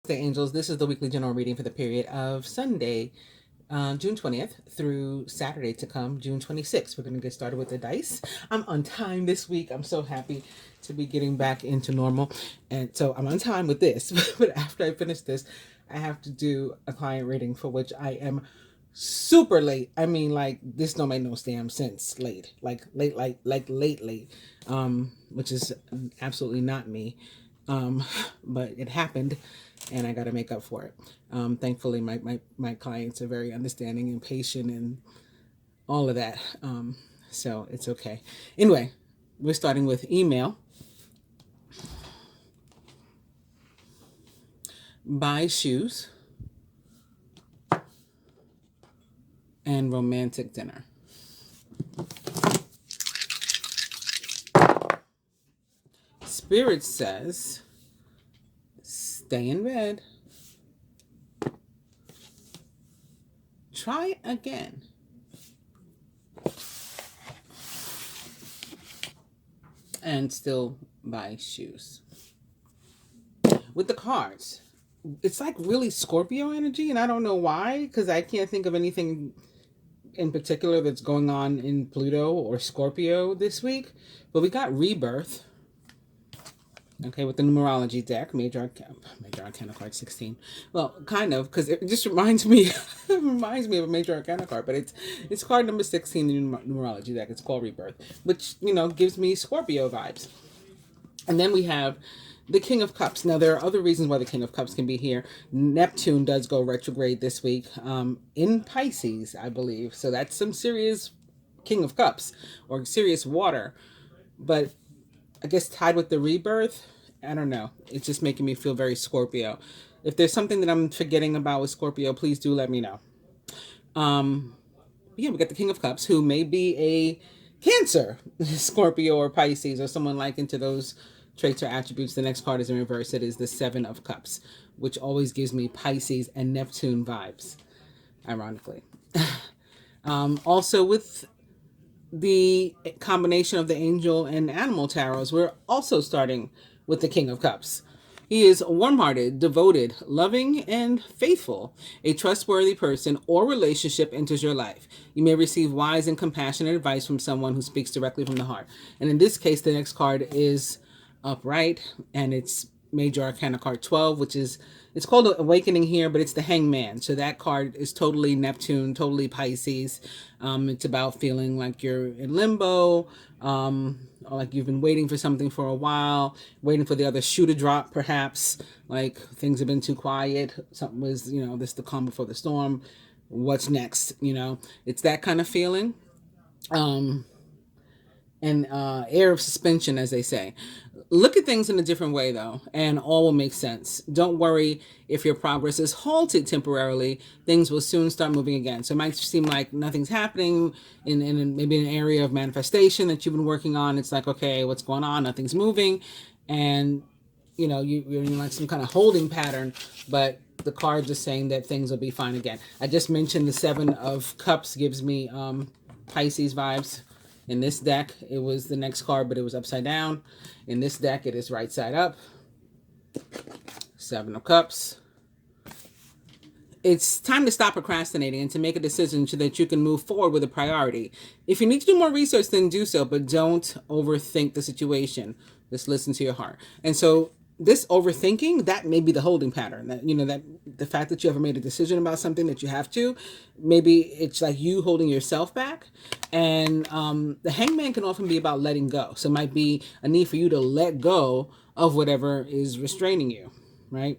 The angels. This is the weekly general reading for the period of Sunday, June 20th through Saturday to come, June 26th. We're going to get started with the dice. I'm on time this week. I'm so happy to be getting back into normal. And so I'm on time with this. But after I finish this, I have to do a client reading for which I am super late. I mean, like, this don't make no damn sense. Late. Like late. Which is absolutely not me. But it happened and I got to make up for it. Thankfully, my clients are very understanding and patient and all of that. So it's okay. Anyway, we're starting with email. Buy shoes and romantic dinner. Spirit says, stay in bed. Try again. And still buy shoes. With the cards, it's like really Scorpio energy, and I don't know why, because I can't think of anything in particular that's going on in Pluto or Scorpio this week. But we got rebirth. Okay, with the numerology deck, major arcana card 16. Well, kind of, because it just reminds me of a major arcana card, but it's card number 16 in the numerology deck. It's called Rebirth, which, gives me Scorpio vibes. And then we have the King of Cups. Now, there are other reasons why the King of Cups can be here. Neptune does go retrograde this week in Pisces, I believe. So that's some serious King of Cups or serious water. But I guess tied with the rebirth, I don't know. It's just making me feel very Scorpio. If there's something that I'm forgetting about with Scorpio, please do let me know. Yeah, we got the King of Cups, who may be a Cancer, Scorpio, or Pisces, or someone like into those traits or attributes. The next card is in reverse. It is the Seven of Cups, which always gives me Pisces and Neptune vibes, ironically. Also, with the combination of the angel and animal tarots, we're also starting with the King of Cups. He is warm-hearted, devoted, loving, and faithful. A trustworthy person or relationship enters your life. You may receive wise and compassionate advice from someone who speaks directly from the heart. And in this case, the next card is upright, and it's major arcana card 12, which is, it's called Awakening here, but it's the Hangman. So that card is totally Neptune, totally Pisces. It's about feeling like you're in limbo, or like you've been waiting for something for a while, waiting for the other shoe to drop, perhaps. Like things have been too quiet. Something was, this the calm before the storm. What's next? It's that kind of feeling. And air of suspension, as they say. Look at things in a different way, though, and all will make sense. Don't worry if your progress is halted temporarily. Things will soon start moving again. So it might seem like nothing's happening in maybe an area of manifestation that you've been working on. It's like, okay, what's going on? Nothing's moving. And, you're in like some kind of holding pattern, but the cards are saying that things will be fine again. I just mentioned the Seven of Cups gives me Pisces vibes. In this deck, it was the next card, but it was upside down. In this deck, it is right side up. Seven of Cups. It's time to stop procrastinating and to make a decision so that you can move forward with a priority. If you need to do more research, then do so, but don't overthink the situation. Just listen to your heart. And so this overthinking, that may be the holding pattern. That, that the fact that you ever made a decision about something that you have to, maybe it's like you holding yourself back. And the Hangman can often be about letting go. So it might be a need for you to let go of whatever is restraining you, right?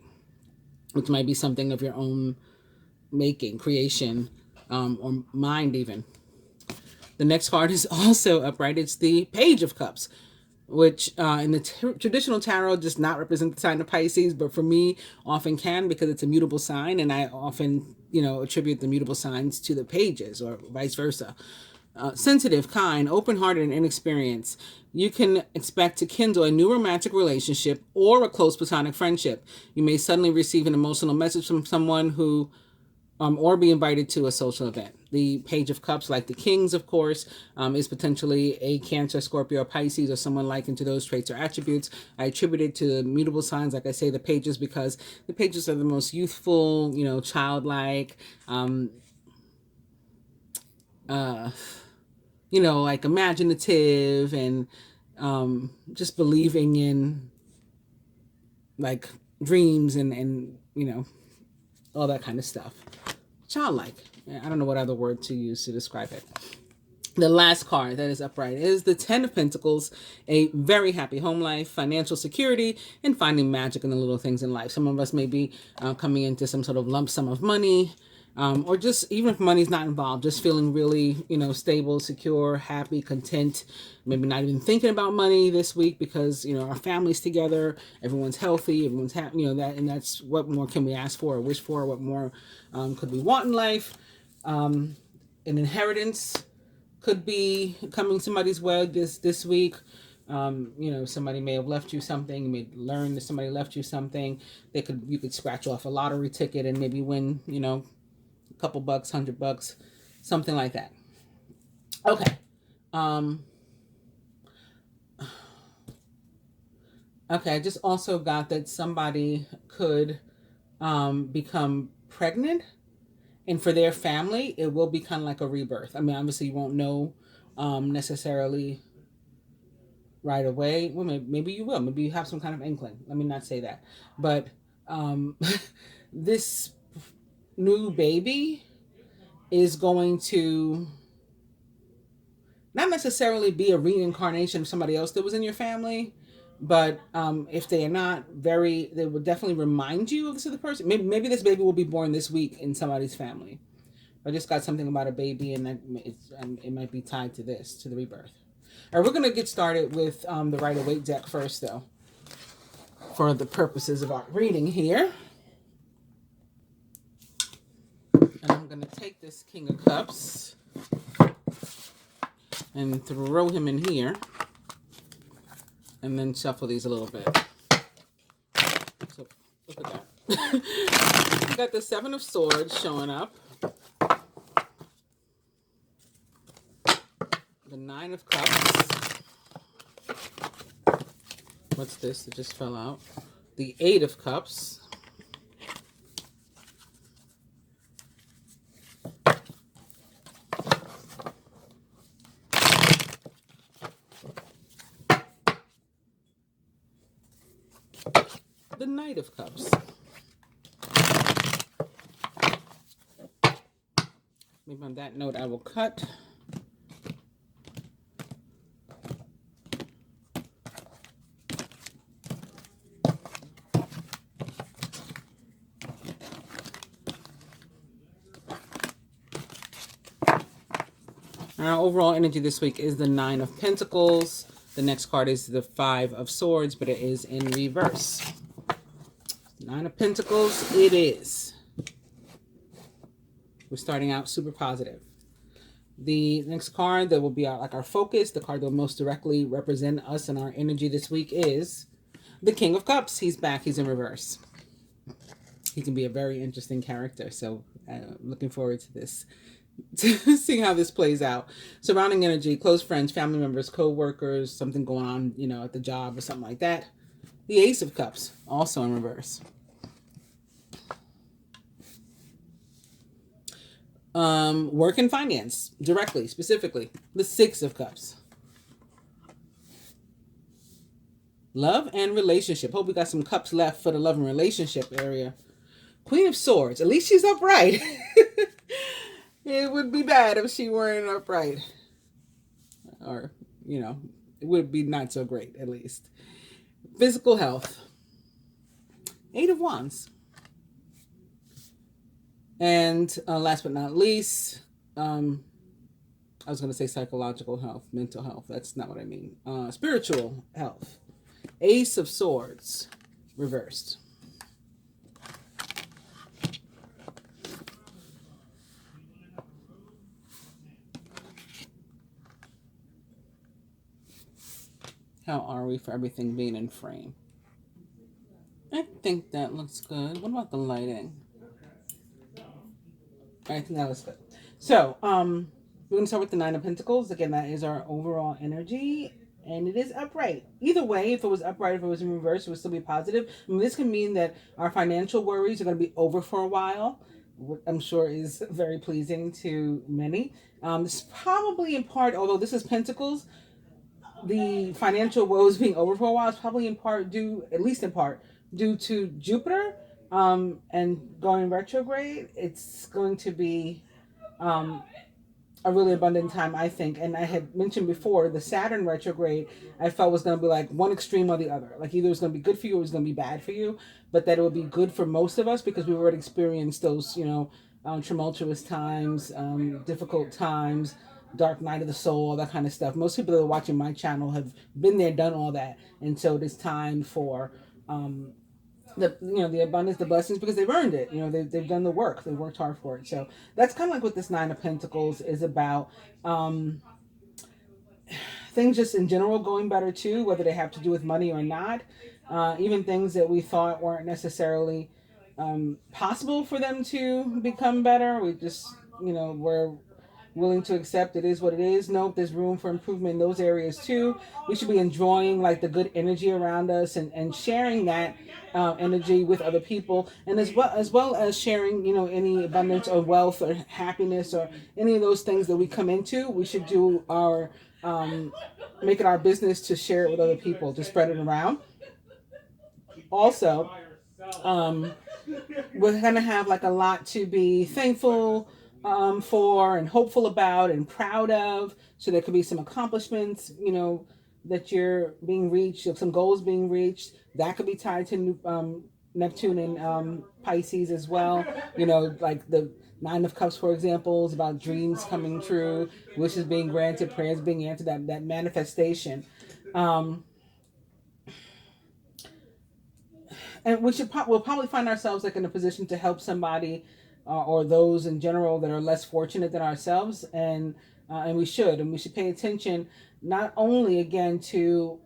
Which might be something of your own making, creation, or mind even. The next card is also upright. It's the Page of Cups, which in the traditional tarot does not represent the sign of Pisces, but for me often can, because it's a mutable sign, and I often, attribute the mutable signs to the pages or vice versa. Sensitive, kind, open-hearted, and inexperienced. You can expect to kindle a new romantic relationship or a close platonic friendship. You may suddenly receive an emotional message from someone who, or be invited to a social event. The Page of Cups, like the Kings, of course, is potentially a Cancer, Scorpio, Pisces, or someone like into those traits or attributes. I attribute it to mutable signs, like I say, the Pages, because the Pages are the most youthful, childlike, like imaginative, and just believing in like dreams and all that kind of stuff. Childlike. I don't know what other word to use to describe it. The last card that is upright is the Ten of Pentacles, a very happy home life, financial security, and finding magic in the little things in life. Some of us may be coming into some sort of lump sum of money, or just even if money's not involved, just feeling really, stable, secure, happy, content. Maybe not even thinking about money this week because, our family's together, everyone's healthy, everyone's happy, and that's what more can we ask for or wish for? What more could we want in life? An inheritance could be coming somebody's way this week. Somebody may have left you something. You may learn that somebody left you something. You could scratch off a lottery ticket and maybe win, a couple bucks, $100, something like that. Okay. Okay, I just also got that somebody could become pregnant, and for their family, it will be kind of like a rebirth. I mean, obviously, you won't know necessarily right away. Well, maybe you will. Maybe you have some kind of inkling. Let me not say that. But this new baby is going to not necessarily be a reincarnation of somebody else that was in your family, but if they are not they will definitely remind you of this other person. Maybe this baby will be born this week in somebody's family. I just got something about a baby, and that it might be tied to the rebirth. All right, we're going to get started with the Rider-Waite deck first, though, for the purposes of our reading here. And I'm going to take this King of Cups and throw him in here, and then shuffle these a little bit. So, look at that. We got the Seven of Swords showing up. The Nine of Cups. What's this? It just fell out. The Eight of Cups. The Knight of Cups. Maybe on that note, I will cut. Our overall energy this week is the Nine of Pentacles. The next card is the Five of Swords, but it is in reverse. Nine of Pentacles, it is. We're starting out super positive. The next card that will be our focus, the card that will most directly represent us and our energy this week is the King of Cups. He's back. He's in reverse. He can be a very interesting character. So looking forward to this. To see how this plays out. Surrounding energy, close friends, family members, co-workers, something going on, at the job or something like that. The Ace of Cups, also in reverse. Work and finance, directly, specifically. The Six of Cups. Love and relationship. Hope we got some cups left for the love and relationship area. Queen of Swords. At least she's upright. It would be bad if she weren't upright. Or, it would be not so great, at least. Physical health. Eight of Wands. And last but not least, I was going to say psychological health, mental health. That's not what I mean. Spiritual health. Ace of Swords. Reversed. How are we for everything being in frame? I think that looks good. What about the lighting? I think that was good. So, we're going to start with the Nine of Pentacles. Again, that is our overall energy. And it is upright. Either way, if it was upright, if it was in reverse, it would still be positive. I mean, this can mean that our financial worries are going to be over for a while. What I'm sure is very pleasing to many. This is probably in part, although this is Pentacles, the financial woes being over for a while is probably in part due, at least in part, due to Jupiter and going retrograde. It's going to be a really abundant time, I think. And I had mentioned before, the Saturn retrograde, I felt was going to be like one extreme or the other. Like either it was going to be good for you or it was going to be bad for you, but that it would be good for most of us because we've already experienced those, tumultuous times, difficult times, dark night of the soul, all that kind of stuff. Most people that are watching my channel have been there, done all that. And so it is time for the abundance, the blessings, because they've earned it. They've done the work. They worked hard for it. So that's kind of like what this Nine of Pentacles is about. Things just in general going better too, whether they have to do with money or not. Even things that we thought weren't necessarily possible for them to become better. We just, we're willing to accept it is what it is. Nope, there's room for improvement in those areas too. We should be enjoying like the good energy around us and sharing that energy with other people, and as well as sharing any abundance or wealth or happiness or any of those things that we come into. We should do our make it our business to share it with other people, to spread it around. Also, we're gonna have like a lot to be thankful for and hopeful about and proud of. So there could be some accomplishments, that you're being reached, some goals being reached. That could be tied to Neptune and Pisces as well. Like the Nine of Cups, for example, is about dreams coming true, wishes being granted, prayers being answered, that manifestation. And we'll probably find ourselves like in a position to help somebody or those in general that are less fortunate than ourselves, and we should pay attention not only again to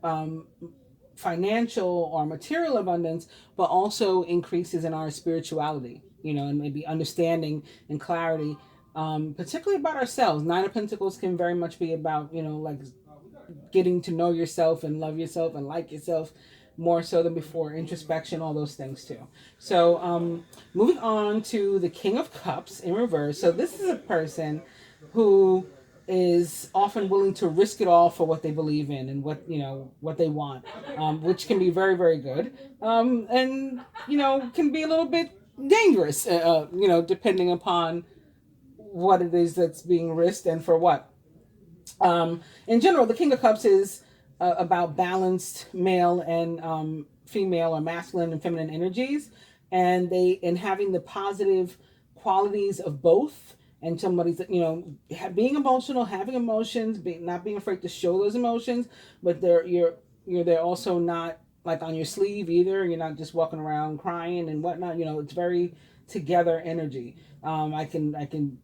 financial or material abundance, but also increases in our spirituality, and maybe understanding and clarity, particularly about ourselves. Nine of Pentacles can very much be about like getting to know yourself and love yourself and like yourself more so than before, introspection, all those things too. So moving on to the King of Cups in reverse. So this is a person who is often willing to risk it all for what they believe in and what they want, which can be very, very good, and can be a little bit dangerous, depending upon what it is that's being risked and for what. In general, the King of Cups is about balanced male and female or masculine and feminine energies, and having the positive qualities of both. And somebody's being emotional, having emotions, not being afraid to show those emotions, but they're also not like on your sleeve either. You're not just walking around crying and whatnot. It's very together energy. I can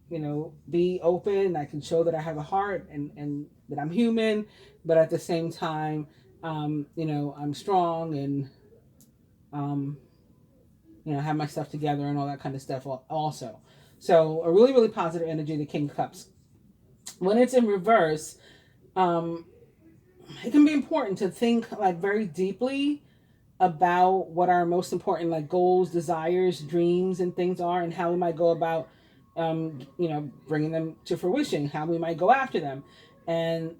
be open. I can show that I have a heart and that I'm human, but at the same time, I'm strong and have my stuff together and all that kind of stuff also. So a really, really positive energy, the King of Cups. When it's in reverse, it can be important to think like very deeply about what our most important like goals, desires, dreams, and things are, and how we might go about, bringing them to fruition, how we might go after them. And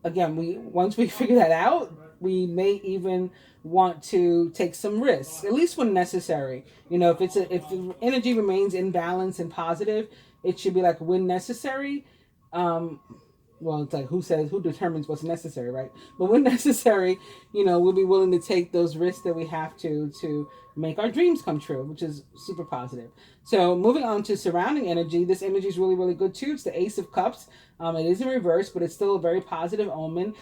again, once we figure that out, we may even want to take some risks, at least when necessary. If the energy remains in balance and positive, it should be like when necessary. Well, it's like who determines what's necessary, right? But when necessary, we'll be willing to take those risks that we have to make our dreams come true, which is super positive. So moving on to surrounding energy, this energy is really, really good too. It's the Ace of Cups. It is in reverse, but it's still a very positive omen.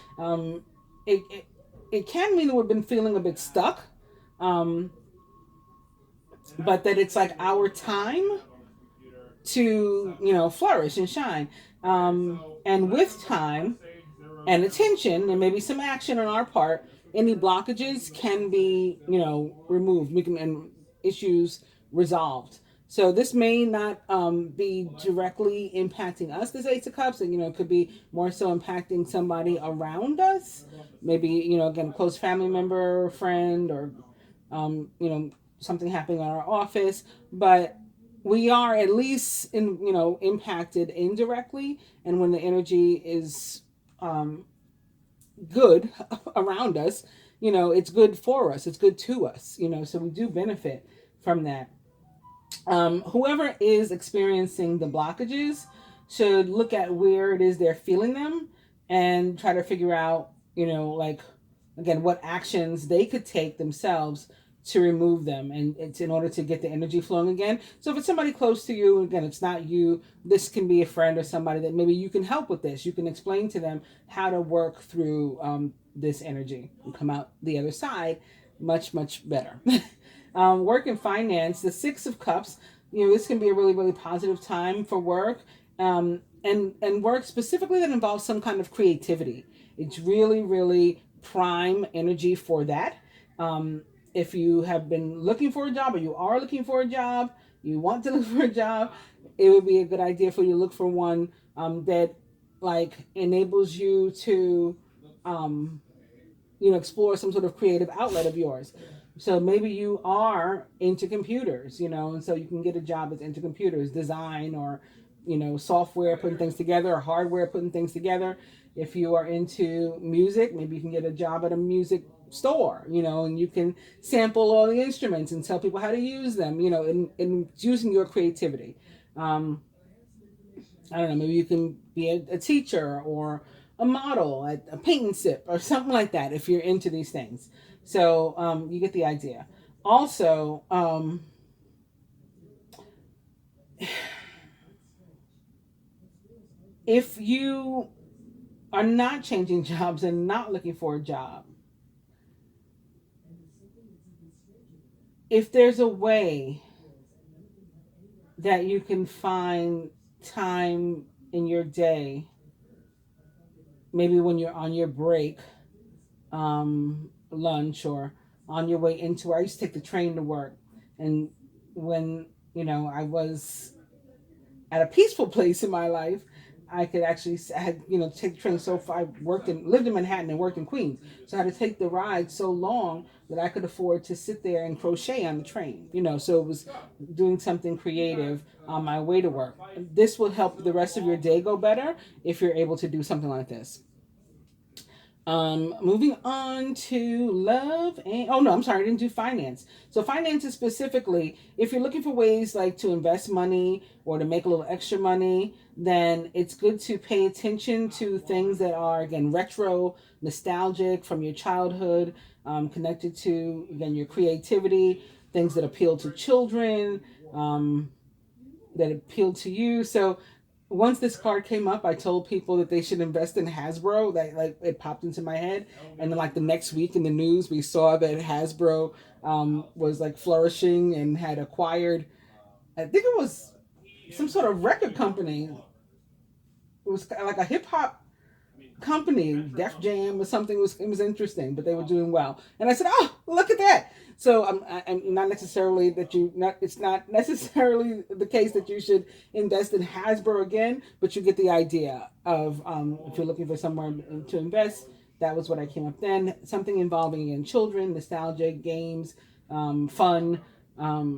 It can mean that we've been feeling a bit stuck, but that it's like our time to flourish and shine. And with time and attention and maybe some action on our part, any blockages can be removed. We can and issues resolved. So this may not be directly impacting us, this Ace of Cups, and it could be more so impacting somebody around us. Maybe again, a close family member, friend, or something happening in our office. But we are at least impacted indirectly, and when the energy is good around us, it's good for us. It's good to us. So we do benefit from that. Whoever is experiencing the blockages should look at where it is they're feeling them and try to figure out, like, again, what actions they could take themselves to remove them, and it's in order to get the energy flowing again. So if it's somebody close to you, again, it's not you, this can be a friend or somebody that maybe you can help with this. You can explain to them how to work through this energy and come out the other side much, much better. Work and finance, the Six of Cups, this can be a really, really positive time for work, and work specifically that involves some kind of creativity. It's really, really prime energy for that. If you have been looking for a job, or you are looking for a job, you want to look for a job, it would be a good idea for you to look for one that like enables you to explore some sort of creative outlet of yours. So maybe you are into computers, and so you can get a job that's into computers, design, or software, putting things together, or hardware, putting things together. If you are into music, maybe you can get a job at a music store, and you can sample all the instruments and tell people how to use them, in using your creativity. I don't know, maybe you can be a teacher or a model at a paint and sip or something like that if you're into these things. So you get the idea. Also, if you are not changing jobs and not looking for a job, if there's a way that you can find time in your day, maybe when you're on your break, lunch, or on your way into work. I used to take the train to work, and when I was at a peaceful place in my life, I could actually take the train so far. I lived in Manhattan and worked in Queens, so I had to take the ride so long that I could afford to sit there and crochet on the train. So it was doing something creative on my way to work. This will help the rest of your day go better if you're able to do something like this. Moving on to love and oh no, I'm sorry, I didn't do finance. So finances specifically, if you're looking for ways like to invest money or to make a little extra money, then it's good to pay attention to things that are again retro, nostalgic from your childhood, connected to again your creativity, things that appeal to children, that appeal to you. So once this card came up, I told people that they should invest in Hasbro. That like it popped into my head, and then like the next week in the news, we saw that Hasbro was like flourishing and had acquired. I think it was some sort of record company. It was like a hip hop company, Def Jam or something. It was interesting, but they were doing well. And I said, "Oh, look at that!" So I'm not necessarily that you not. It's not necessarily the case that you should invest in Hasbro again, but you get the idea of if you're looking for somewhere to invest. That was what I came up then. Something involving in children, nostalgia, games, fun, all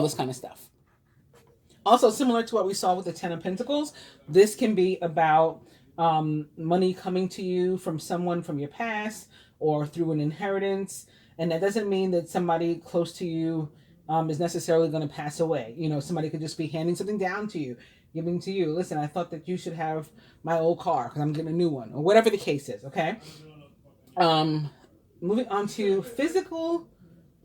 this kind of stuff. Also, similar to what we saw with the Ten of Pentacles, this can be about money coming to you from someone from your past or through an inheritance. And that doesn't mean that somebody close to you is necessarily going to pass away. Somebody could just be handing something down to you, giving to you. Listen, I thought that you should have my old car because I'm getting a new one, or whatever the case is. Okay. Moving on to physical.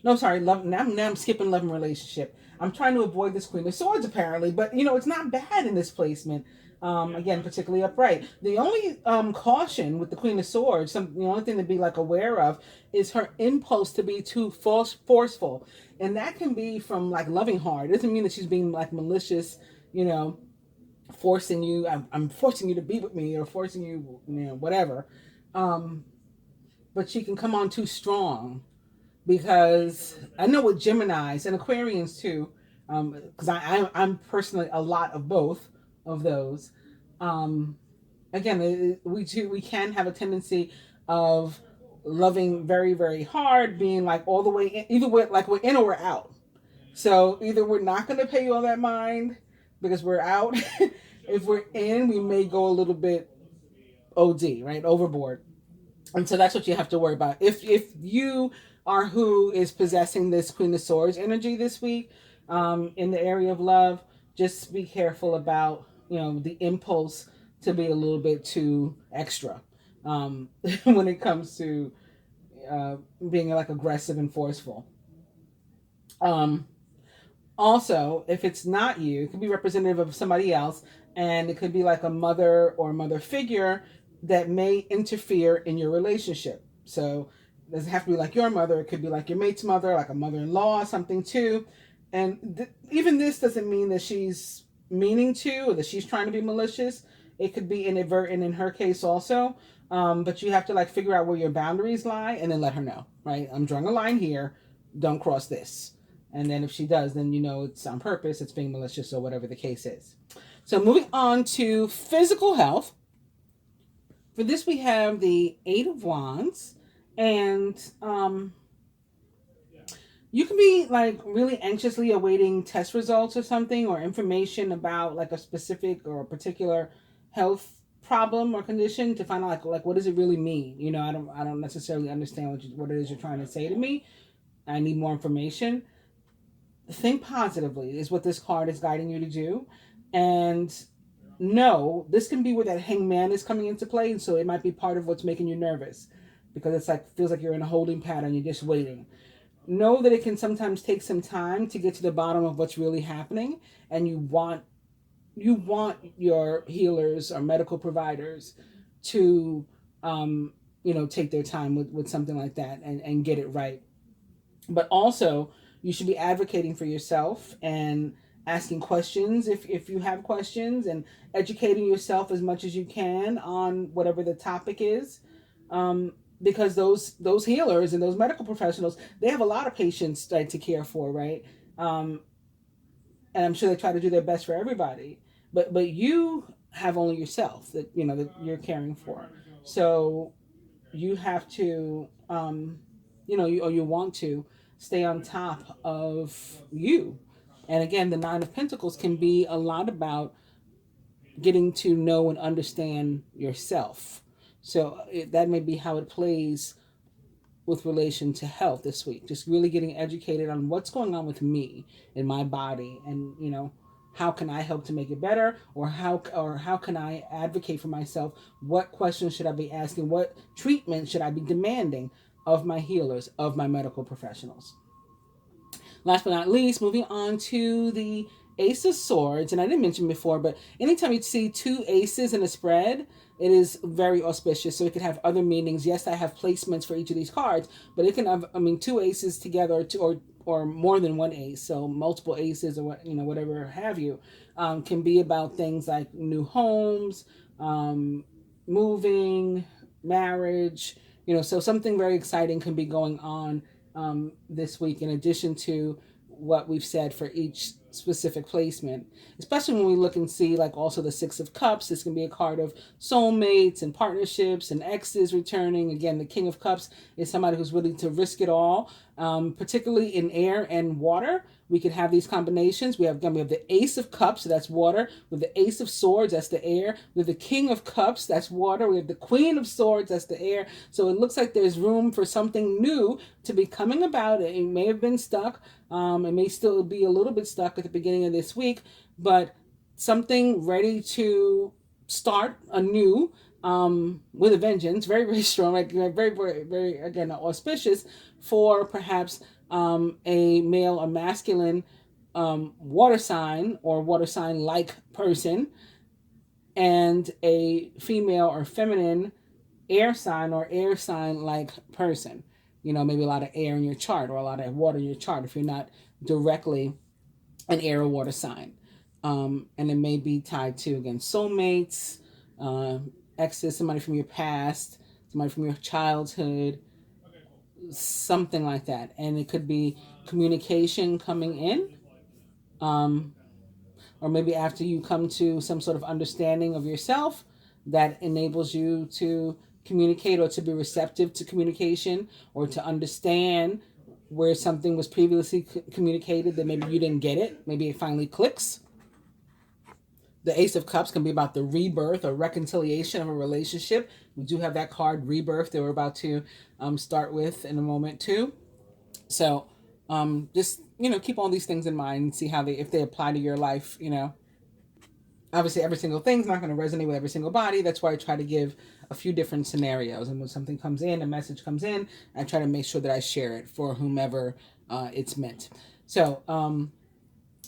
No, sorry, love. Now I'm skipping love and relationship. I'm trying to avoid this Queen of Swords apparently, but it's not bad in this placement. Again, particularly upright. The only caution with the Queen of Swords, the only thing to be like aware of, is her impulse to be too forceful, and that can be from like loving hard. It doesn't mean that she's being like malicious, forcing you. I'm forcing you to be with me, or forcing you, whatever. But she can come on too strong. because I know with Geminis and Aquarians too, because I'm personally a lot of both of those. Um, Again, we can have a tendency of loving very very hard, being like all the way in, either we're in or we're out. So either we're not going to pay you all that mind because we're out. If we're in, we may go a little bit OD, right, overboard. And so that's what you have to worry about. If you are who is possessing this Queen of Swords energy this week, in the area of love, just be careful about the impulse to be a little bit too extra, when it comes to being like aggressive and forceful. Um, Also, if it's not you, it could be representative of somebody else, and it could be like a mother or mother figure that may interfere in your relationship. So it doesn't have to be like your mother, it could be like your mate's mother, like a mother-in-law, something too. And even this doesn't mean that she's meaning to or that she's trying to be malicious. It could be inadvertent in her case also. But you have to like figure out where your boundaries lie and then let her know, right? I'm drawing a line here. Don't cross this. And then if she does, then it's on purpose, it's being malicious, or whatever the case is. So moving on to physical health. For this, we have the Eight of Wands. And you can be like really anxiously awaiting test results or something, or information about like a specific or a particular health problem or condition to find out like what does it really mean. I don't necessarily understand what it is you're trying to say to me. I need more information. Think positively is what this card is guiding you to do. And no, this can be where that hangman is coming into play. So it might be part of what's making you nervous, because it's like feels like you're in a holding pattern, you're just waiting. Know that it can sometimes take some time to get to the bottom of what's really happening, and you want your healers or medical providers to take their time with something like that and get it right. But also, you should be advocating for yourself and asking questions if you have questions, and educating yourself as much as you can on whatever the topic is. Because those healers and those medical professionals, they have a lot of patients to care for, right? And I'm sure they try to do their best for everybody, but you have only yourself that you're caring for. So you have to, you want to stay on top of you. And again, the Nine of Pentacles can be a lot about getting to know and understand yourself. So that may be how it plays with relation to health this week. Just really getting educated on what's going on with me in my body, and how can I help to make it better, or how can I advocate for myself? What questions should I be asking? What treatment should I be demanding of my healers, of my medical professionals? Last but not least, moving on to the Ace of Swords. And I didn't mention before, but anytime you see two aces in a spread, it is very auspicious. So it could have other meanings. Yes, I have placements for each of these cards, but it can have, two aces together, or more than one ace. So multiple aces, or whatever have you, can be about things like new homes, moving, marriage. So something very exciting can be going on this week, in addition to what we've said for each specific placement, especially when we look and see like also the Six of Cups. This can be a card of soulmates and partnerships and exes returning. Again, the King of Cups is somebody who's willing to risk it all, particularly in air and water. We could have these combinations. We have the Ace of Cups, so that's water. We have the Ace of Swords, that's the air. We have the King of Cups, that's water. We have the Queen of Swords, that's the air. So it looks like there's room for something new to be coming about. It may have been stuck. It may still be a little bit stuck at the beginning of this week, but something ready to start anew, with a vengeance, very, very strong, like very, very, very, again, auspicious for perhaps a male or masculine water sign or water sign like person, and a female or feminine air sign or air sign like person. Maybe a lot of air in your chart, or a lot of water in your chart if you're not directly an air or water sign. And it may be tied to, again, soulmates, exes, somebody from your past, somebody from your childhood, something like that. And it could be communication coming in, um, or maybe after you come to some sort of understanding of yourself that enables you to communicate or to be receptive to communication or to understand where something was previously communicated that maybe you didn't get it. Maybe it finally clicks. The Ace of Cups can be about the rebirth or reconciliation of a relationship. We do have that card, Rebirth, that we're about to start with in a moment too. So just, keep all these things in mind and see how if they apply to your life. Obviously every single thing's not going to resonate with every single body. That's why I try to give a few different scenarios. And when something comes in, a message comes in, I try to make sure that I share it for whomever it's meant. So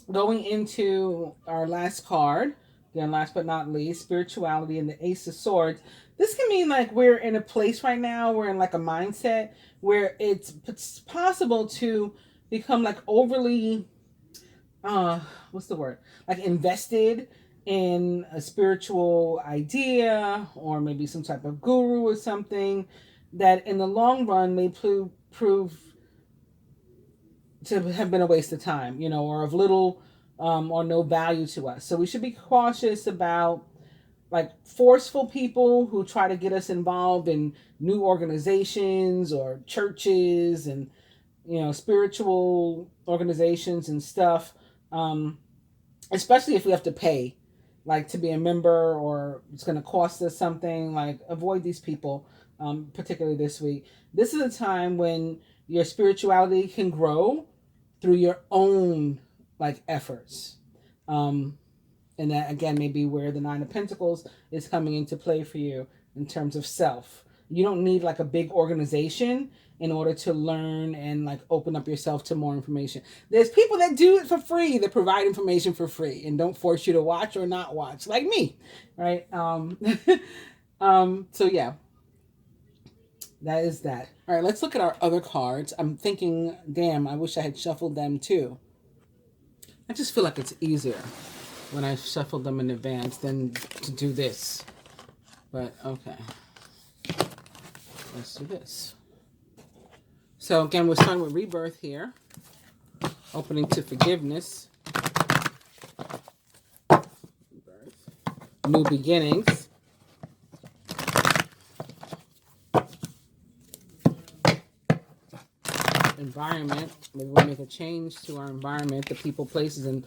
going into our last card, again, last but not least, spirituality and the Ace of Swords. This can mean like we're in a place right now, we're in like a mindset where it's possible to become like overly, what's the word? Like invested in a spiritual idea or maybe some type of guru or something that in the long run may prove to have been a waste of time, or of little or no value to us. So we should be cautious about like forceful people who try to get us involved in new organizations or churches and, spiritual organizations and stuff. Especially if we have to pay, like to be a member or it's going to cost us something, like avoid these people, particularly this week. This is a time when your spirituality can grow through your own like efforts. And that again may be where the Nine of Pentacles is coming into play for you in terms of self. You don't need like a big organization in order to learn and like open up yourself to more information. There's people that do it for free, that provide information for free and don't force you to watch or not watch, like me, right? So yeah, that is that. All right, let's look at our other cards. I'm thinking, damn, I wish I had shuffled them too. I just feel like it's easier when I shuffled them in advance than to do this. But okay, let's do this. So again, we're starting with rebirth here. Opening to forgiveness. Rebirth. New beginnings. Environment. Maybe we'll make a change to our environment, the people, places, and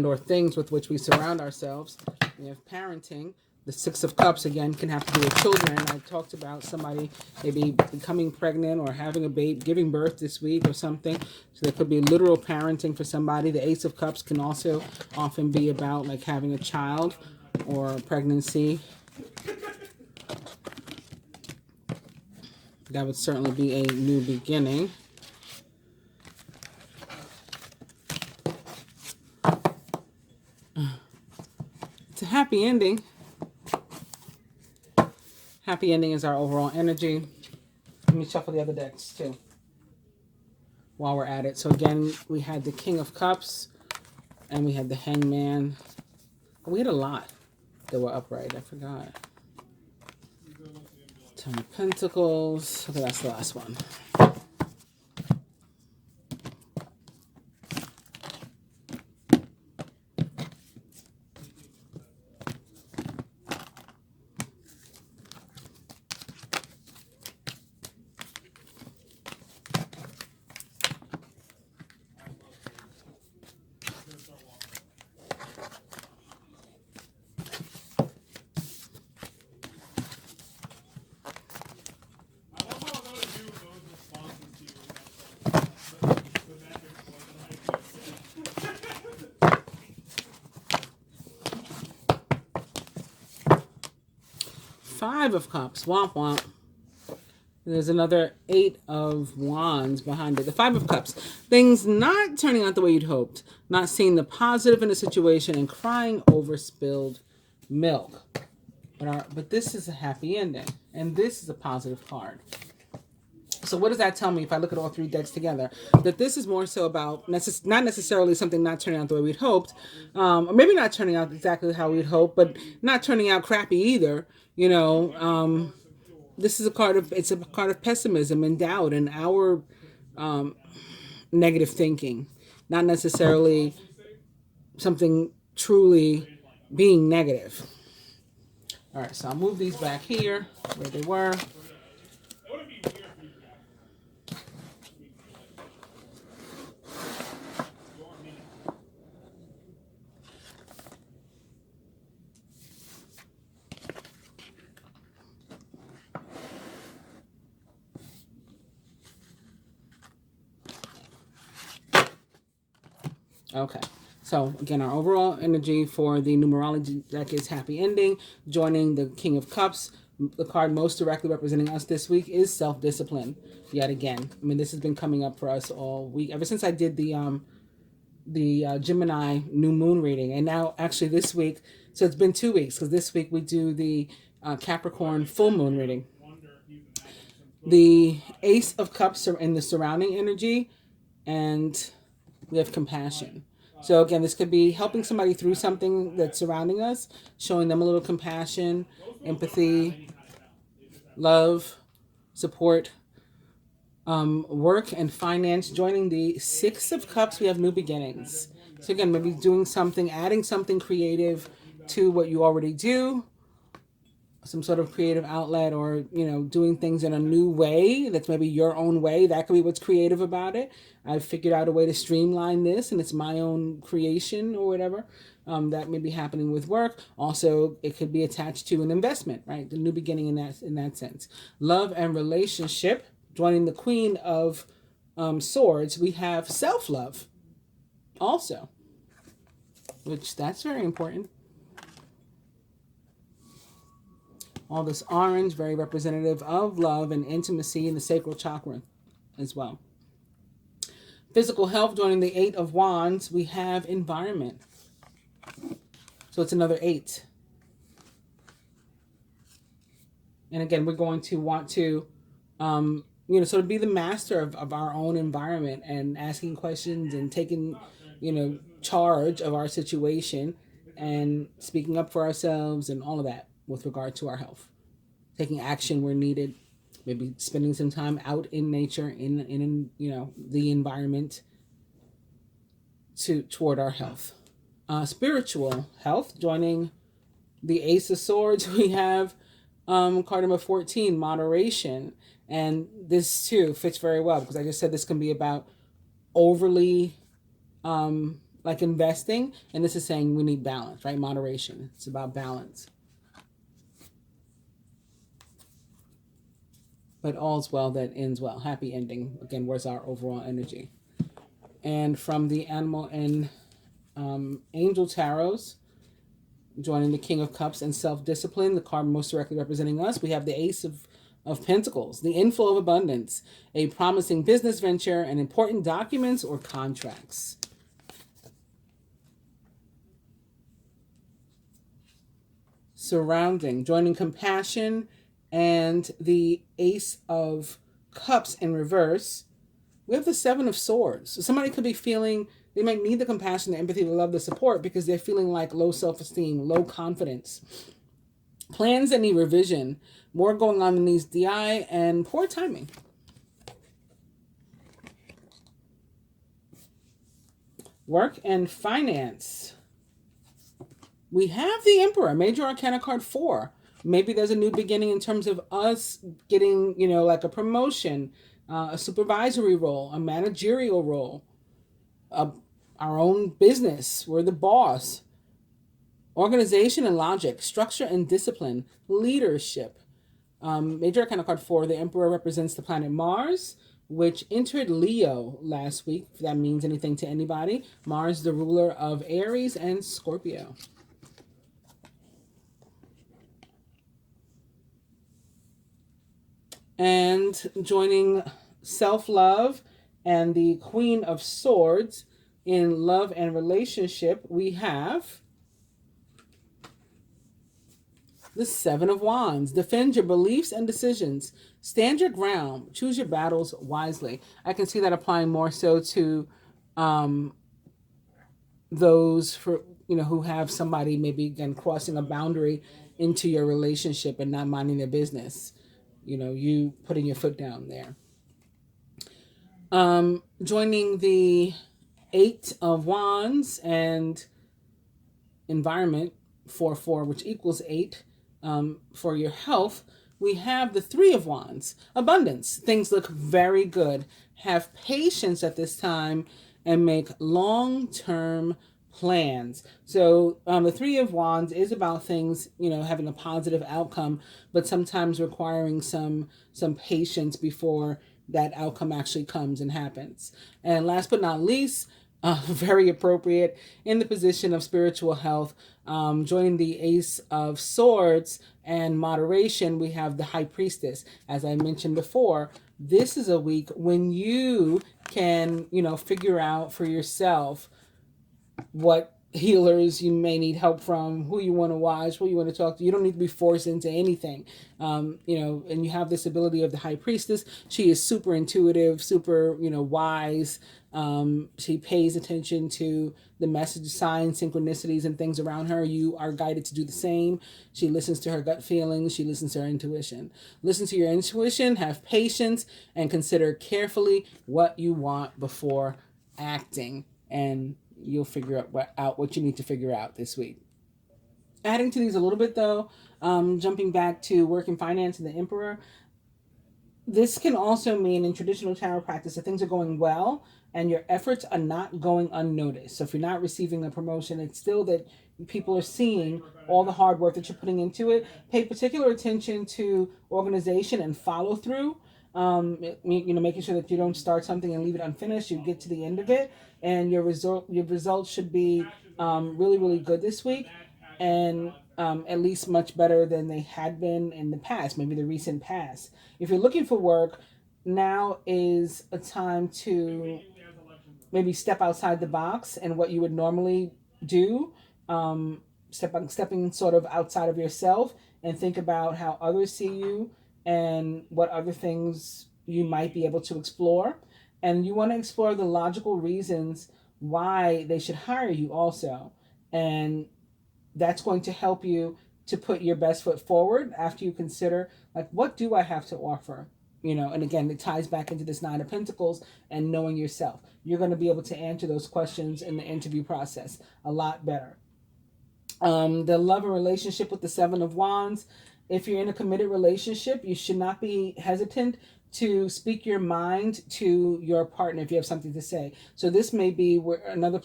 or things with which we surround ourselves. We have parenting. The Six of Cups, again, can have to do with children. I talked about somebody maybe becoming pregnant or having a baby, giving birth this week or something. So there could be literal parenting for somebody. The Ace of Cups can also often be about like having a child or pregnancy. That would certainly be a new beginning. It's a happy ending. Happy ending is our overall energy. Let me shuffle the other decks too while we're at it. So again, we had the King of Cups and we had the Hangman. We had a lot that were upright. I forgot. Ten of Pentacles. Okay, that's the last one. 5 of Cups. Womp womp. There's another 8 of Wands behind it. The 5 of Cups. Things not turning out the way you'd hoped. Not seeing the positive in a situation and crying over spilled milk. But this is a happy ending. And this is a positive card. So what does that tell me if I look at all 3 decks together? That this is more so about not necessarily something not turning out the way we'd hoped. Or maybe not turning out exactly how we'd hoped, but not turning out crappy either. this is a card of, it's a card of pessimism and doubt and our negative thinking, not necessarily something truly being negative. All right, so I'll move these back here where they were. Okay. So again, our overall energy for the numerology deck is happy ending. Joining the King of Cups, the card most directly representing us this week is self-discipline. Yet again, I mean, this has been coming up for us all week ever since I did the Gemini new moon reading, and now actually this week. So it's been 2 weeks because this week we do the Capricorn full moon reading. The Ace of Cups are in the surrounding energy, and we have compassion. So again, this could be helping somebody through something that's surrounding us, showing them a little compassion, empathy, love, support, work and finance. Joining the Six of Cups, we have new beginnings. So again, maybe doing something, adding something creative to what you already do, some sort of creative outlet, or doing things in a new way that's maybe your own way. That could be what's creative about it. I've figured out a way to streamline this and it's my own creation or whatever. That may be happening with work. Also, it could be attached to an investment, right? The new beginning in that sense. Love and relationship. Joining the Queen of Swords, we have self-love also, which that's very important. All this orange, very representative of love and intimacy in the sacral chakra as well. Physical health, joining the Eight of Wands, we have environment. So it's another 8. And again, we're going to want to, sort of be the master of our own environment and asking questions and taking, charge of our situation and speaking up for ourselves and all of that with regard to our health. Taking action where needed, maybe spending some time out in nature, in the environment toward our health. Spiritual health, joining the Ace of Swords, we have card number 14, moderation. And this too fits very well because I just said this can be about overly investing, and this is saying we need balance, right? Moderation. It's about balance. But all's well that ends well. Happy ending. Again, where's our overall energy? And from the Animal and Angel Tarots, joining the King of Cups and self-discipline, the card most directly representing us, we have the Ace of Pentacles, the inflow of abundance, a promising business venture, and important documents or contracts. Surrounding, joining compassion and the Ace of Cups in reverse, we have the Seven of Swords. So somebody could be feeling, they might need the compassion, the empathy, the love, the support because they're feeling like low self-esteem, low confidence. Plans that need revision, more going on in these DI, and poor timing. Work and finance. We have the Emperor, Major Arcana card 4. Maybe there's a new beginning in terms of us getting, like a promotion, a supervisory role, a managerial role, our own business. We're the boss. Organization and logic, structure and discipline, leadership. Major Arcana card 4, the Emperor represents the planet Mars, which entered Leo last week, if that means anything to anybody. Mars, the ruler of Aries and Scorpio. And joining self-love and the Queen of Swords in love and relationship, we have the Seven of Wands. Defend your beliefs and decisions. Stand your ground. Choose your battles wisely. I can see that applying more so to those who have somebody maybe again crossing a boundary into your relationship and not minding their business. you putting your foot down there. Joining the Eight of Wands and environment 4-4, which equals 8, for your health, we have the Three of Wands, abundance. Things look very good. Have patience at this time and make long-term plans. So the Three of Wands is about things, having a positive outcome, but sometimes requiring some patience before that outcome actually comes and happens. And last but not least, very appropriate in the position of spiritual health, joining the Ace of Swords and moderation, we have the High Priestess. As I mentioned before, this is a week when you can, figure out for yourself what healers you may need help from, who you want to watch, who you want to talk to. You don't need to be forced into anything. And you have this ability of the High Priestess. She is super intuitive, super, wise. She pays attention to the message, signs, synchronicities, and things around her. You are guided to do the same. She listens to her gut feelings. She listens to her intuition. Listen to your intuition, have patience, and consider carefully what you want before acting. And you'll figure out what you need to figure out this week. Adding to these a little bit, though, jumping back to work and finance and the Emperor, this can also mean in traditional tarot practice that things are going well and your efforts are not going unnoticed. So if you're not receiving a promotion, it's still that people are seeing all the hard work that you're putting into it. Pay particular attention to organization and follow through. Making sure that you don't start something and leave it unfinished. You get to the end of it, and your results should be really, really good this week, and at least much better than they had been in the past, maybe the recent past. If you're looking for work, now is a time to maybe step outside the box and what you would normally do, stepping sort of outside of yourself and think about how others see you and what other things you might be able to explore. And you want to explore the logical reasons why they should hire you also. And that's going to help you to put your best foot forward after you consider, like, what do I have to offer? And again, it ties back into this Nine of Pentacles and knowing yourself. You're going to be able to answer those questions in the interview process a lot better. The love and relationship with the Seven of Wands. If you're in a committed relationship, you should not be hesitant to speak your mind to your partner if you have something to say. So this may be another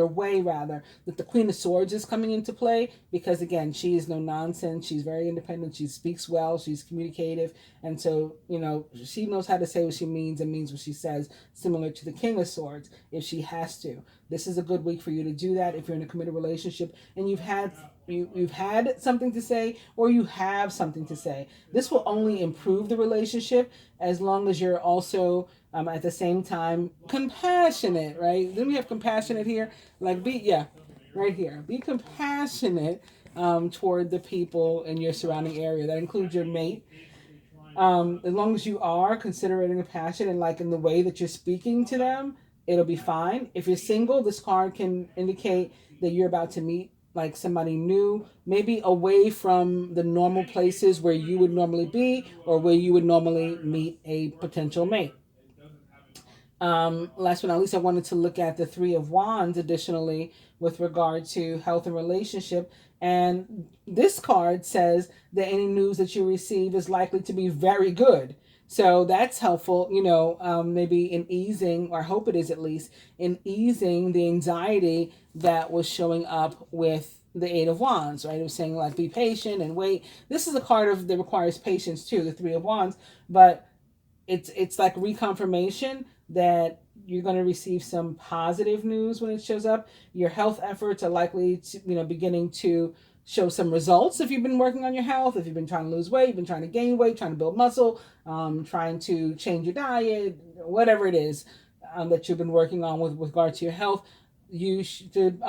way that the Queen of Swords is coming into play, because again, she is no nonsense. She's very independent. She speaks well. She's communicative. And so, she knows how to say what she means and means what she says, similar to the King of Swords if she has to. This is a good week for you to do that if you're in a committed relationship and you've had something to say, or you have something to say. This will only improve the relationship as long as you're also at the same time compassionate, right? Then we have compassionate here, right here. Be compassionate toward the people in your surrounding area. That includes your mate. As long as you are considerate and compassionate and like in the way that you're speaking to them, it'll be fine. If you're single, this card can indicate that you're about to meet like somebody new, maybe away from the normal places where you would normally be or where you would normally meet a potential mate. Last but not least, I wanted to look at the Three of Wands additionally with regard to health and relationship. And this card says that any news that you receive is likely to be very good. So that's helpful, maybe in easing, or I hope it is at least, in easing the anxiety that was showing up with the Eight of Wands, right? It was saying like, be patient and wait. This is a card that requires patience too, the Three of Wands, but it's like reconfirmation that you're going to receive some positive news when it shows up. Your health efforts are likely to, beginning to show some results if you've been working on your health, if you've been trying to lose weight, you've been trying to gain weight, trying to build muscle, trying to change your diet, whatever it is that you've been working on with regard to your health. You should,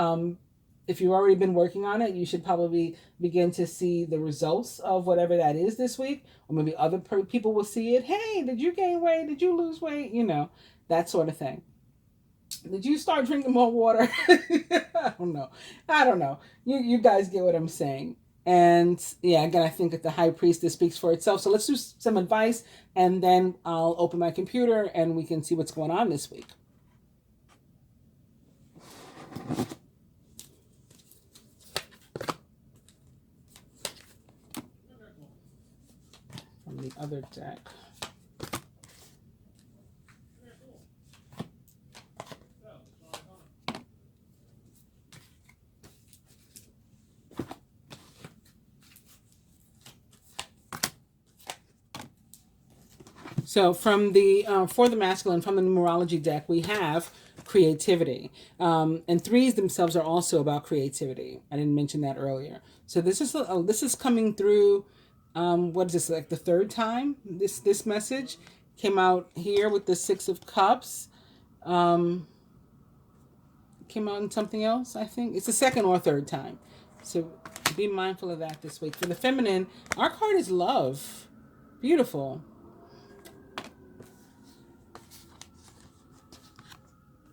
if you've already been working on it, you should probably begin to see the results of whatever that is this week, or maybe other people will see it. Hey, did you gain weight? Did you lose weight? That sort of thing. Did you start drinking more water? I don't know. You guys get what I'm saying. And yeah, again, I think that the High Priestess speaks for itself. So let's do some advice, and then I'll open my computer and we can see what's going on this week. From the other deck. So from the for the masculine, from the numerology deck, we have creativity, and threes themselves are also about creativity. I didn't mention that earlier. So this is coming through. What is this, like the third time this message came out here with the Six of Cups? Came out in something else. I think it's the second or third time. So be mindful of that this week. For the feminine, our card is love. Beautiful.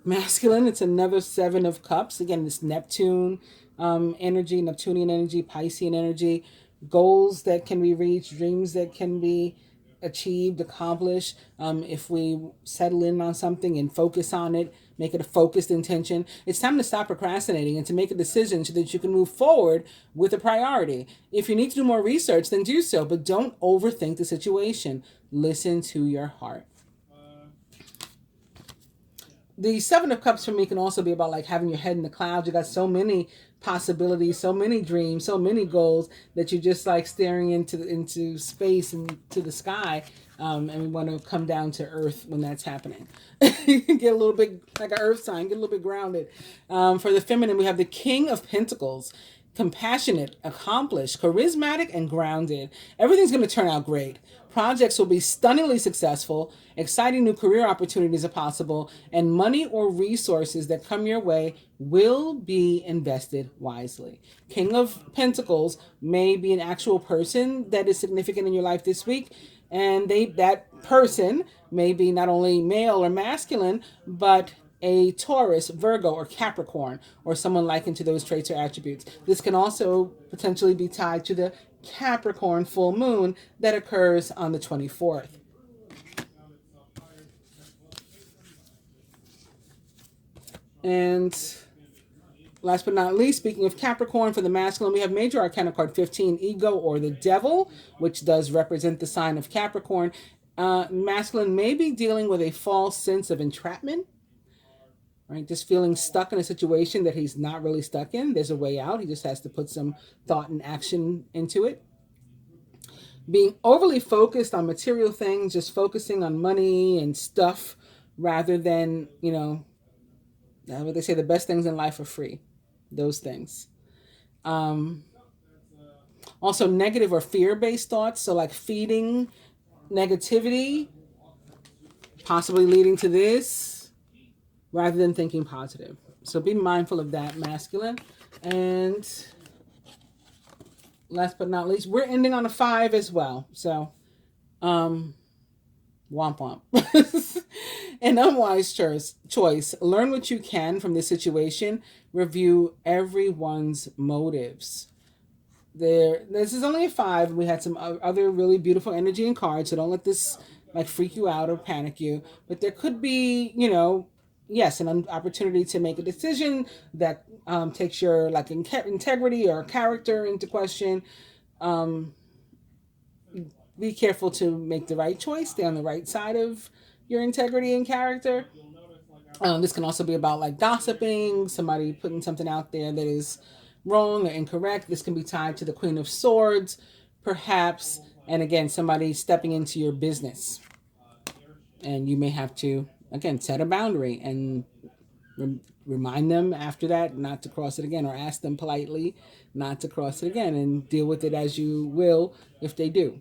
Masculine, it's another Seven of Cups. Again, this Neptune energy, Neptunian energy, Piscean energy, goals that can be reached, dreams that can be achieved, accomplished. If we settle in on something and focus on it, make it a focused intention, it's time to stop procrastinating and to make a decision so that you can move forward with a priority. If you need to do more research, then do so, but don't overthink the situation. Listen to your heart. The Seven of Cups for me can also be about like having your head in the clouds. You got so many possibilities, so many dreams, so many goals that you're just like staring into space and to the sky. And we want to come down to earth when that's happening. Get a little bit like an earth sign, get a little bit grounded. For the feminine, we have the King of Pentacles. Compassionate, accomplished, charismatic, and grounded. Everything's going to turn out great. Projects will be stunningly successful. Exciting new career opportunities are possible, and money or resources that come your way will be invested wisely. King of Pentacles may be an actual person that is significant in your life this week, and that person may be not only male or masculine, but a Taurus, Virgo, or Capricorn, or someone likened to those traits or attributes. This can also potentially be tied to the Capricorn full moon that occurs on the 24th. And last but not least, speaking of Capricorn, for the masculine, we have Major Arcana card 15, Ego or the Devil, which does represent the sign of Capricorn. Masculine may be dealing with a false sense of entrapment. Right, just feeling stuck in a situation that he's not really stuck in. There's a way out. He just has to put some thought and action into it. Being overly focused on material things, just focusing on money and stuff rather than, what they say, the best things in life are free. Those things. Also negative or fear-based thoughts. So like feeding negativity, possibly leading to this, rather than thinking positive. So be mindful of that, masculine. And last but not least, we're ending on a 5 as well. So, womp womp. An unwise choice. Learn what you can from this situation. Review everyone's motives. This is only a 5. We had some other really beautiful energy and cards, so don't let this like freak you out or panic you. But there could be, yes, an opportunity to make a decision that takes your like integrity or character into question. Be careful to make the right choice. Stay on the right side of your integrity and character. This can also be about like gossiping, somebody putting something out there that is wrong or incorrect. This can be tied to the Queen of Swords, perhaps. And again, somebody stepping into your business. And you may have to, again, set a boundary and remind them after that not to cross it again, or ask them politely not to cross it again, and deal with it as you will if they do.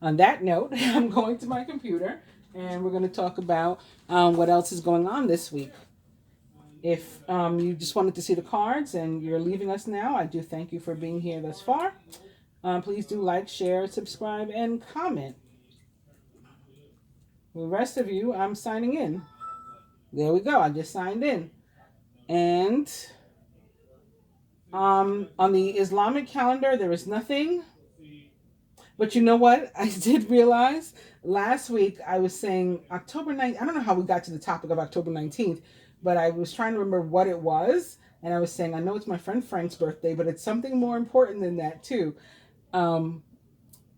On that note, I'm going to my computer and we're going to talk about what else is going on this week. If you just wanted to see the cards and you're leaving us now, I do thank you for being here thus far. Please do like, share, subscribe, and comment. For the rest of you, I'm signing in. There we go. I just signed in. And On the Islamic calendar, there is nothing. But you know what? I did realize last week I was saying October 9th. I don't know how we got to the topic of October 19th, but I was trying to remember what it was. And I was saying, I know it's my friend Frank's birthday, but it's something more important than that, too. Um,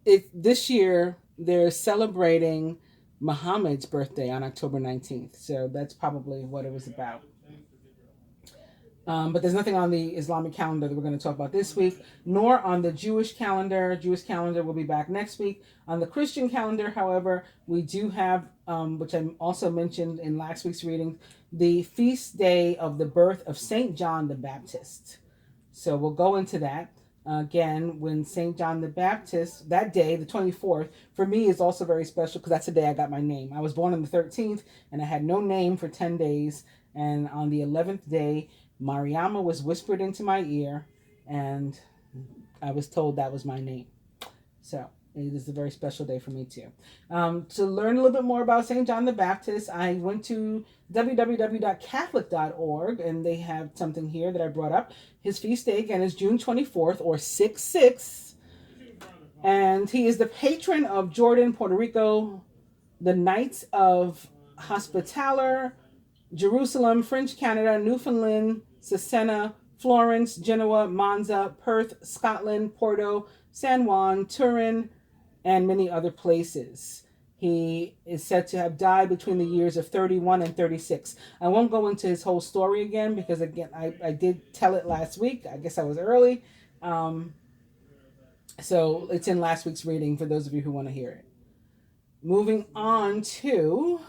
this year, they're celebrating Muhammad's birthday on October 19th. So that's probably what it was about. But there's nothing on the Islamic calendar that we're going to talk about this week, nor on the Jewish calendar. Jewish calendar will be back next week. On the Christian calendar, however, we do have, which I also mentioned in last week's reading, the feast day of the birth of St. John the Baptist. So we'll go into that. Again, when St. John the Baptist, that day, the 24th, for me is also very special because that's the day I got my name. I was born on the 13th and I had no name for 10 days. And on the 11th day, Mariama was whispered into my ear and I was told that was my name. So it is a very special day for me too. To learn a little bit more about St. John the Baptist, I went to www.catholic.org and they have something here that I brought up. His feast day again is June 24th or 6/6. And he is the patron of Jordan, Puerto Rico, the Knights of Hospitaller, Jerusalem, French Canada, Newfoundland, Cesena, Florence, Genoa, Monza, Perth, Scotland, Porto, San Juan, Turin, and many other places. He is said to have died between the years of 31 and 36. I won't go into his whole story again because, again, I did tell it last week. I guess I was early. So it's in last week's reading for those of you who want to hear it. Moving on to...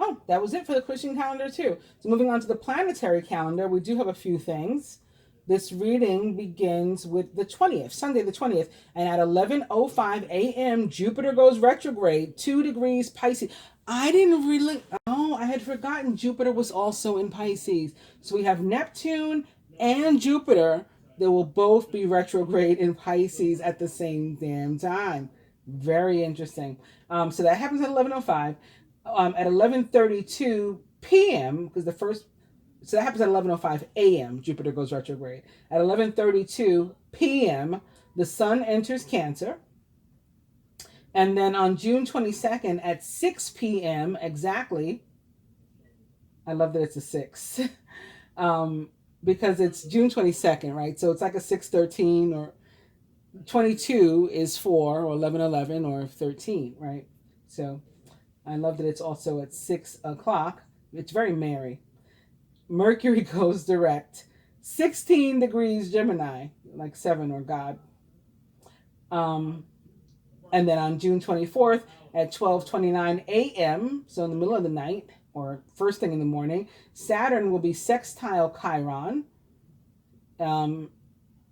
Oh, that was it for the Christian calendar too. So moving on to the planetary calendar, we do have a few things. This reading begins with the 20th, Sunday the 20th, and at 11:05 a.m., Jupiter goes retrograde, 2 degrees Pisces. I had forgotten Jupiter was also in Pisces. So we have Neptune and Jupiter that will both be retrograde in Pisces at the same damn time. Very interesting. So that happens at 11:05. At 11:32 p.m., because so that happens at 11:05 a.m., Jupiter goes retrograde. At 11:32 p.m., the sun enters Cancer. And then on June 22nd at 6 p.m. exactly, I love that it's a 6, because it's June 22nd, right? So it's like a 6:13, or 22 is 4, or 11:11, or 13, right? So I love that it's also at 6 o'clock. It's very merry. Mercury goes direct. 16 degrees Gemini, like 7 or God. And then on June 24th at 12:29 a.m., so in the middle of the night or first thing in the morning, Saturn will be sextile Chiron.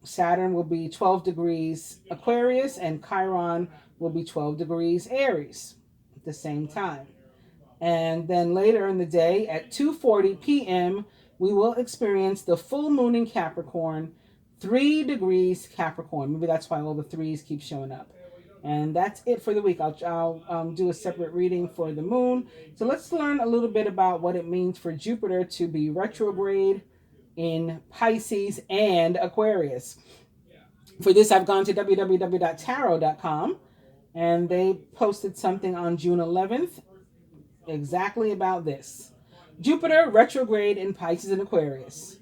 Saturn will be 12 degrees Aquarius and Chiron will be 12 degrees Aries at the same time. And then later in the day at 2:40 p.m., we will experience the full moon in Capricorn, 3 degrees Capricorn. Maybe that's why all the threes keep showing up. And that's it for the week. I'll do a separate reading for the moon. So let's learn a little bit about what it means for Jupiter to be retrograde in Pisces and Aquarius. For this, I've gone to www.tarot.com, and they posted something on June 11th exactly about this. Jupiter retrograde in Pisces and Aquarius.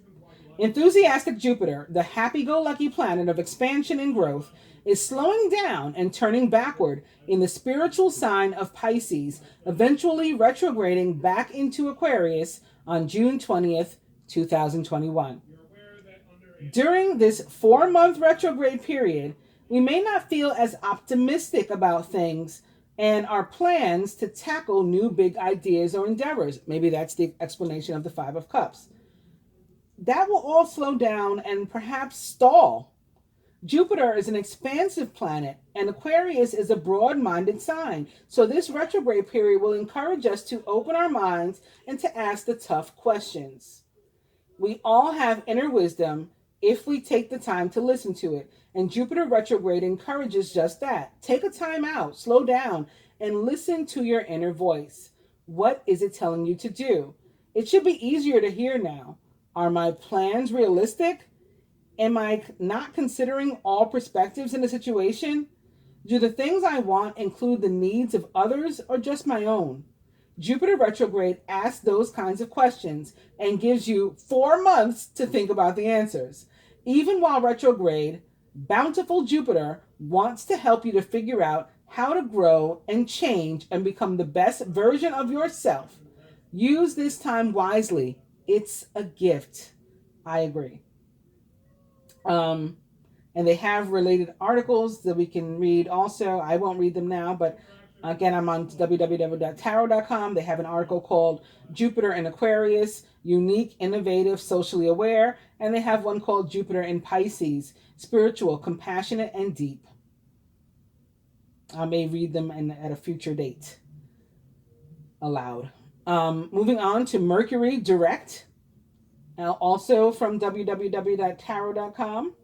Enthusiastic Jupiter, the happy-go-lucky planet of expansion and growth, is slowing down and turning backward in the spiritual sign of Pisces, eventually retrograding back into Aquarius on June 20th, 2021. During this 4-month retrograde period, we may not feel as optimistic about things and our plans to tackle new big ideas or endeavors. Maybe that's the explanation of the 5 of Cups. That will all slow down and perhaps stall. Jupiter is an expansive planet, and Aquarius is a broad-minded sign. So this retrograde period will encourage us to open our minds and to ask the tough questions. We all have inner wisdom if we take the time to listen to it. And Jupiter retrograde encourages just that. Take a time out, slow down, and listen to your inner voice. What is it telling you to do? It should be easier to hear now. Are my plans realistic? Am I not considering all perspectives in a situation? Do the things I want include the needs of others or just my own? Jupiter retrograde asks those kinds of questions and gives you 4 months to think about the answers. Even while retrograde, bountiful Jupiter wants to help you to figure out how to grow and change and become the best version of yourself. Use this time wisely. It's a gift. I agree. And they have related articles that we can read also. I won't read them now, but again, I'm on www.tarot.com. They have an article called Jupiter in Aquarius, Unique, Innovative, Socially Aware. And they have one called Jupiter in Pisces, Spiritual, Compassionate, and Deep. I may read them at a future date aloud. Moving on to Mercury Direct, also from www.tarot.com.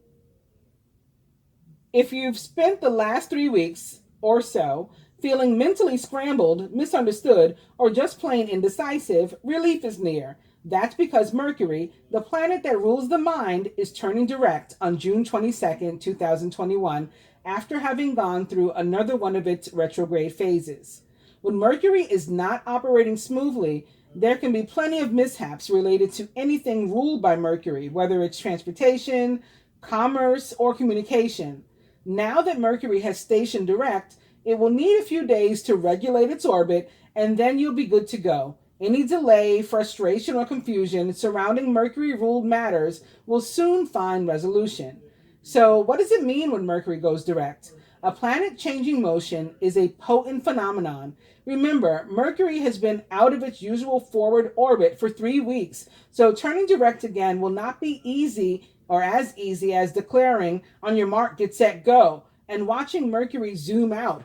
If you've spent the last 3 weeks or so feeling mentally scrambled, misunderstood, or just plain indecisive, relief is near. That's because Mercury, the planet that rules the mind, is turning direct on June 22nd, 2021, after having gone through another one of its retrograde phases. When Mercury is not operating smoothly, there can be plenty of mishaps related to anything ruled by Mercury, whether it's transportation, commerce, or communication. Now that Mercury has stationed direct, it will need a few days to regulate its orbit, and then you'll be good to go. Any delay, frustration, or confusion surrounding Mercury-ruled matters will soon find resolution. So, what does it mean when Mercury goes direct? A planet changing motion is a potent phenomenon. Remember, Mercury has been out of its usual forward orbit for 3 weeks, so turning direct again will not be easy or as easy as declaring on your mark, get set, go, and watching Mercury zoom out.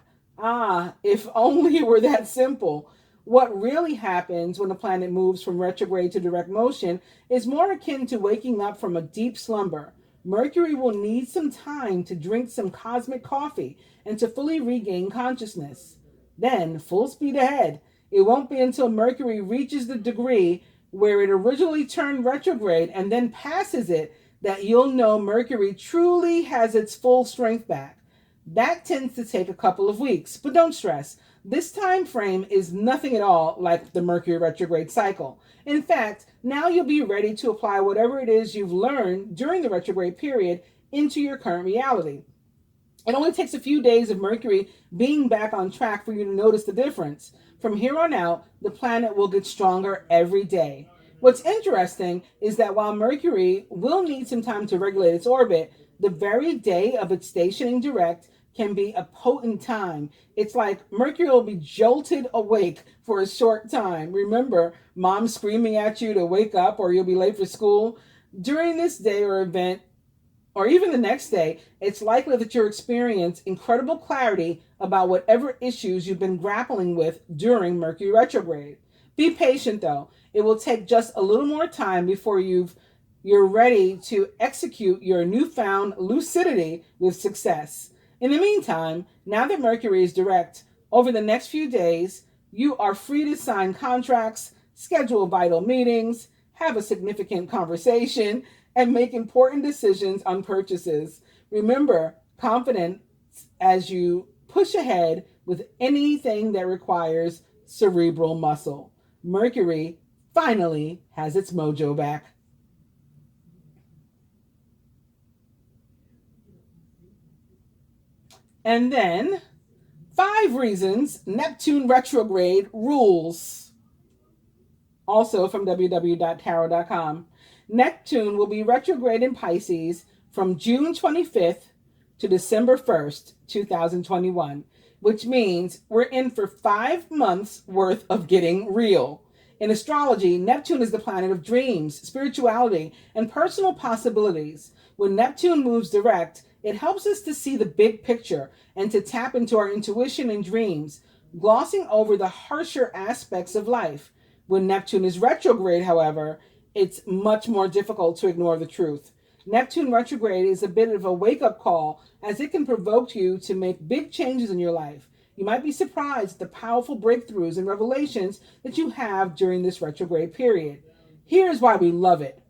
If only it were that simple. What really happens when a planet moves from retrograde to direct motion is more akin to waking up from a deep slumber. Mercury will need some time to drink some cosmic coffee and to fully regain consciousness. Then, full speed ahead. It won't be until Mercury reaches the degree where it originally turned retrograde and then passes it that you'll know Mercury truly has its full strength back. That tends to take a couple of weeks, but don't stress. This time frame is nothing at all like the Mercury retrograde cycle. In fact, now you'll be ready to apply whatever it is you've learned during the retrograde period into your current reality. It only takes a few days of Mercury being back on track for you to notice the difference. From here on out, the planet will get stronger every day. What's interesting is that while Mercury will need some time to regulate its orbit, the very day of its stationing direct can be a potent time. It's like Mercury will be jolted awake for a short time. Remember, mom screaming at you to wake up or you'll be late for school. During this day or event, or even the next day, it's likely that you'll experience incredible clarity about whatever issues you've been grappling with during Mercury retrograde. Be patient though. It will take just a little more time before you're ready to execute your newfound lucidity with success. In the meantime, now that Mercury is direct, over the next few days, you are free to sign contracts, schedule vital meetings, have a significant conversation, and make important decisions on purchases. Remember, confidence as you push ahead with anything that requires cerebral muscle. Mercury finally has its mojo back. And then 5 reasons Neptune retrograde rules. Also from www.tarot.com. Neptune will be retrograde in Pisces from June 25th to December 1st, 2021, which means we're in for 5 months worth of getting real. In astrology, Neptune is the planet of dreams, spirituality, and personal possibilities. When Neptune moves direct, it helps us to see the big picture and to tap into our intuition and dreams, glossing over the harsher aspects of life. When Neptune is retrograde, however, it's much more difficult to ignore the truth. Neptune retrograde is a bit of a wake-up call as it can provoke you to make big changes in your life. You might be surprised at the powerful breakthroughs and revelations that you have during this retrograde period. Here's why we love it.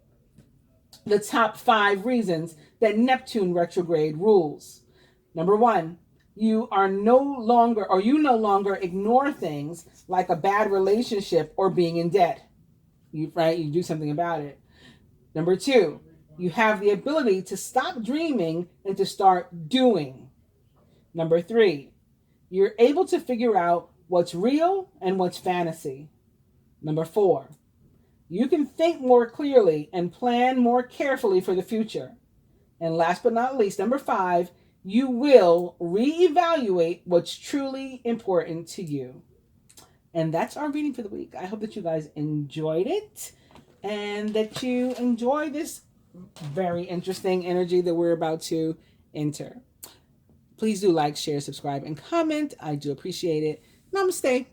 the top 5 reasons that Neptune retrograde rules. Number 1, you no longer ignore things like a bad relationship or being in debt. You do something about it. Number 2, you have the ability to stop dreaming and to start doing. Number 3, you're able to figure out what's real and what's fantasy. Number 4, you can think more clearly and plan more carefully for the future. And last but not least, number 5, you will reevaluate what's truly important to you. And that's our reading for the week. I hope that you guys enjoyed it and that you enjoy this very interesting energy that we're about to enter. Please do like, share, subscribe, and comment. I do appreciate it. Namaste.